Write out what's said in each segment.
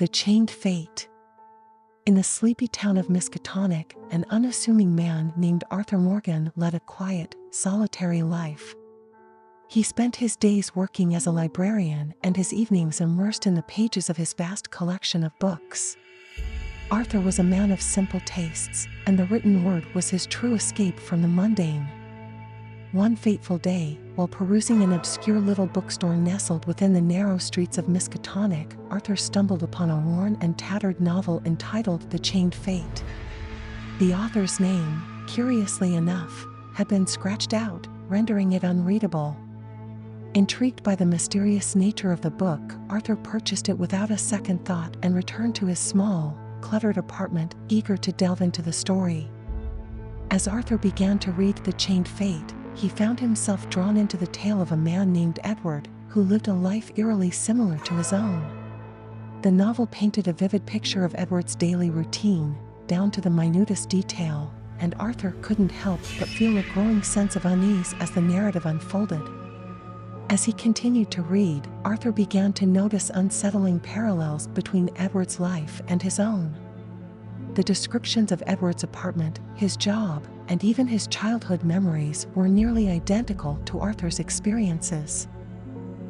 The Chained Fate. In the sleepy town of Miskatonic, an unassuming man named Arthur Morgan led a quiet, solitary life. He spent his days working as a librarian and his evenings immersed in the pages of his vast collection of books. Arthur was a man of simple tastes, and the written word was his true escape from the mundane. One fateful day, while perusing an obscure little bookstore nestled within the narrow streets of Miskatonic, Arthur stumbled upon a worn and tattered novel entitled The Chained Fate. The author's name, curiously enough, had been scratched out, rendering it unreadable. Intrigued by the mysterious nature of the book, Arthur purchased it without a second thought and returned to his small, cluttered apartment, eager to delve into the story. As Arthur began to read The Chained Fate, he found himself drawn into the tale of a man named Edward, who lived a life eerily similar to his own. The novel painted a vivid picture of Edward's daily routine, down to the minutest detail, and Arthur couldn't help but feel a growing sense of unease as the narrative unfolded. As he continued to read, Arthur began to notice unsettling parallels between Edward's life and his own. The descriptions of Edward's apartment, his job, and even his childhood memories were nearly identical to Arthur's experiences.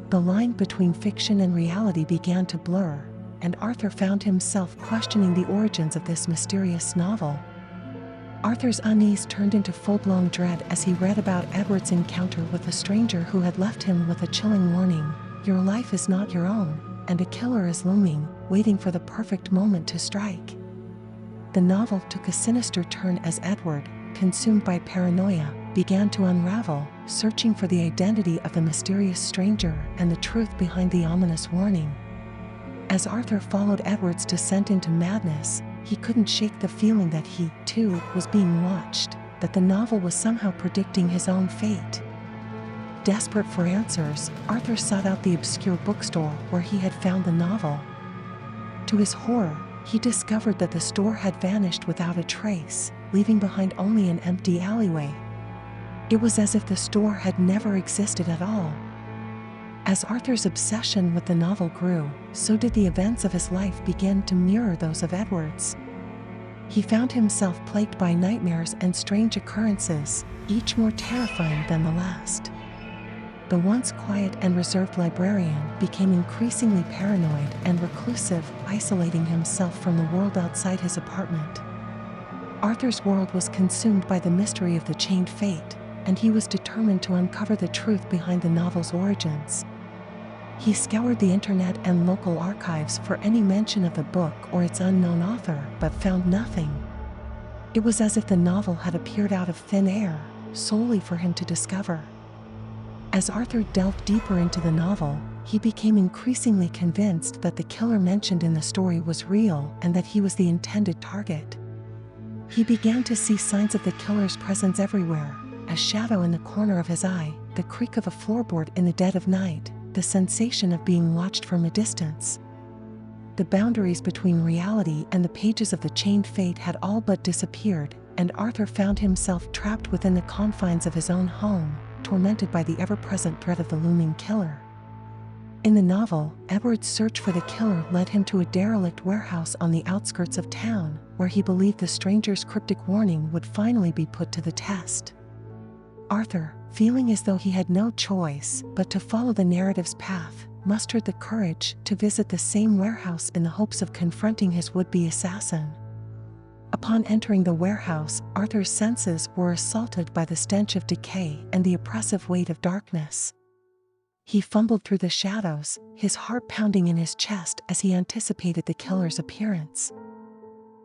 The line between fiction and reality began to blur, and Arthur found himself questioning the origins of this mysterious novel. Arthur's unease turned into full-blown dread as he read about Edward's encounter with a stranger who had left him with a chilling warning: "Your life is not your own, and a killer is looming, waiting for the perfect moment to strike." The novel took a sinister turn as Edward, consumed by paranoia, began to unravel, searching for the identity of the mysterious stranger and the truth behind the ominous warning. As Arthur followed Edward's descent into madness, he couldn't shake the feeling that he, too, was being watched, that the novel was somehow predicting his own fate. Desperate for answers, Arthur sought out the obscure bookstore where he had found the novel. To his horror, he discovered that the store had vanished without a trace, leaving behind only an empty alleyway. It was as if the store had never existed at all. As Arthur's obsession with the novel grew, so did the events of his life begin to mirror those of Edward's. He found himself plagued by nightmares and strange occurrences, each more terrifying than the last. The once quiet and reserved librarian became increasingly paranoid and reclusive, isolating himself from the world outside his apartment. Arthur's world was consumed by the mystery of the chained fate, and he was determined to uncover the truth behind the novel's origins. He scoured the internet and local archives for any mention of the book or its unknown author, but found nothing. It was as if the novel had appeared out of thin air, solely for him to discover. As Arthur delved deeper into the novel, he became increasingly convinced that the killer mentioned in the story was real and that he was the intended target. He began to see signs of the killer's presence everywhere: a shadow in the corner of his eye, the creak of a floorboard in the dead of night, the sensation of being watched from a distance. The boundaries between reality and the pages of The Chained Fate had all but disappeared, and Arthur found himself trapped within the confines of his own home, tormented by the ever-present threat of the looming killer. In the novel, Edward's search for the killer led him to a derelict warehouse on the outskirts of town, where he believed the stranger's cryptic warning would finally be put to the test. Arthur, feeling as though he had no choice but to follow the narrative's path, mustered the courage to visit the same warehouse in the hopes of confronting his would-be assassin. Upon entering the warehouse, Arthur's senses were assaulted by the stench of decay and the oppressive weight of darkness. He fumbled through the shadows, his heart pounding in his chest as he anticipated the killer's appearance.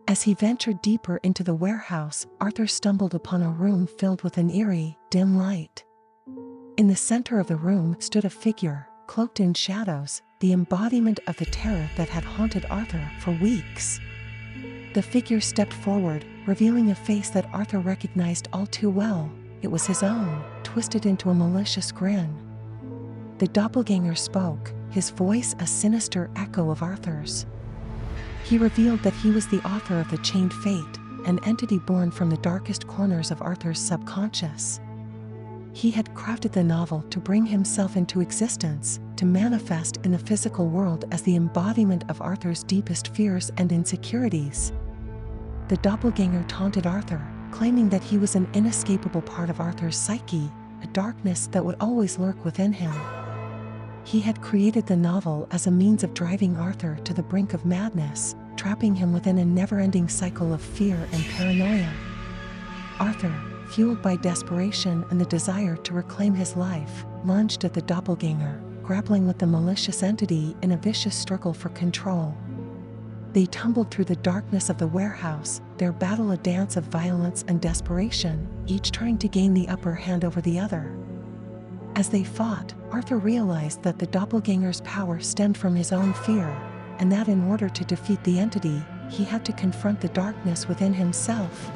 As he ventured deeper into the warehouse, Arthur stumbled upon a room filled with an eerie, dim light. In the center of the room stood a figure, cloaked in shadows, the embodiment of the terror that had haunted Arthur for weeks. The figure stepped forward, revealing a face that Arthur recognized all too well. It was his own, twisted into a malicious grin. The doppelganger spoke, his voice a sinister echo of Arthur's. He revealed that he was the author of The Chained Fate, an entity born from the darkest corners of Arthur's subconscious. He had crafted the novel to bring himself into existence, to manifest in the physical world as the embodiment of Arthur's deepest fears and insecurities. The doppelganger taunted Arthur, claiming that he was an inescapable part of Arthur's psyche, a darkness that would always lurk within him. He had created the novel as a means of driving Arthur to the brink of madness, trapping him within a never-ending cycle of fear and paranoia. Arthur, fueled by desperation and the desire to reclaim his life, lunged at the doppelganger, grappling with the malicious entity in a vicious struggle for control. They tumbled through the darkness of the warehouse, their battle a dance of violence and desperation, each trying to gain the upper hand over the other. As they fought, Arthur realized that the doppelganger's power stemmed from his own fear, and that in order to defeat the entity, he had to confront the darkness within himself.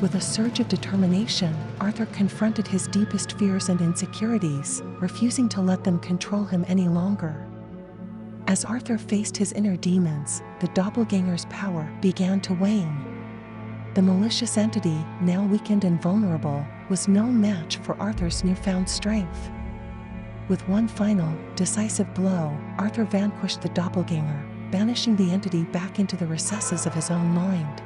With a surge of determination, Arthur confronted his deepest fears and insecurities, refusing to let them control him any longer. As Arthur faced his inner demons, the doppelganger's power began to wane. The malicious entity, now weakened and vulnerable, was no match for Arthur's newfound strength. With one final, decisive blow, Arthur vanquished the doppelganger, banishing the entity back into the recesses of his own mind.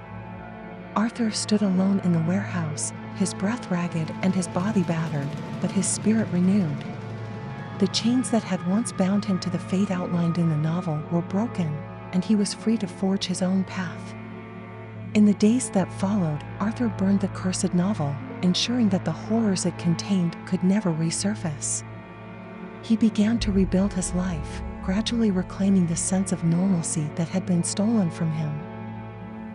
Arthur stood alone in the warehouse, his breath ragged and his body battered, but his spirit renewed. The chains that had once bound him to the fate outlined in the novel were broken, and he was free to forge his own path. In the days that followed, Arthur burned the cursed novel, ensuring that the horrors it contained could never resurface. He began to rebuild his life, gradually reclaiming the sense of normalcy that had been stolen from him.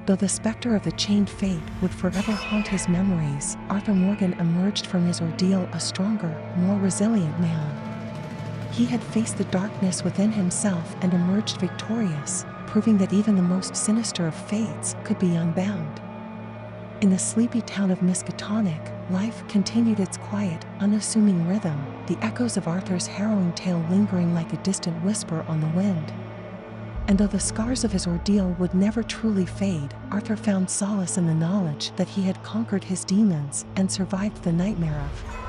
Though the specter of the chained fate would forever haunt his memories, Arthur Morgan emerged from his ordeal a stronger, more resilient man. He had faced the darkness within himself and emerged victorious, proving that even the most sinister of fates could be unbound. In the sleepy town of Miskatonic, life continued its quiet, unassuming rhythm, the echoes of Arthur's harrowing tale lingering like a distant whisper on the wind. And though the scars of his ordeal would never truly fade, Arthur found solace in the knowledge that he had conquered his demons and survived the nightmare of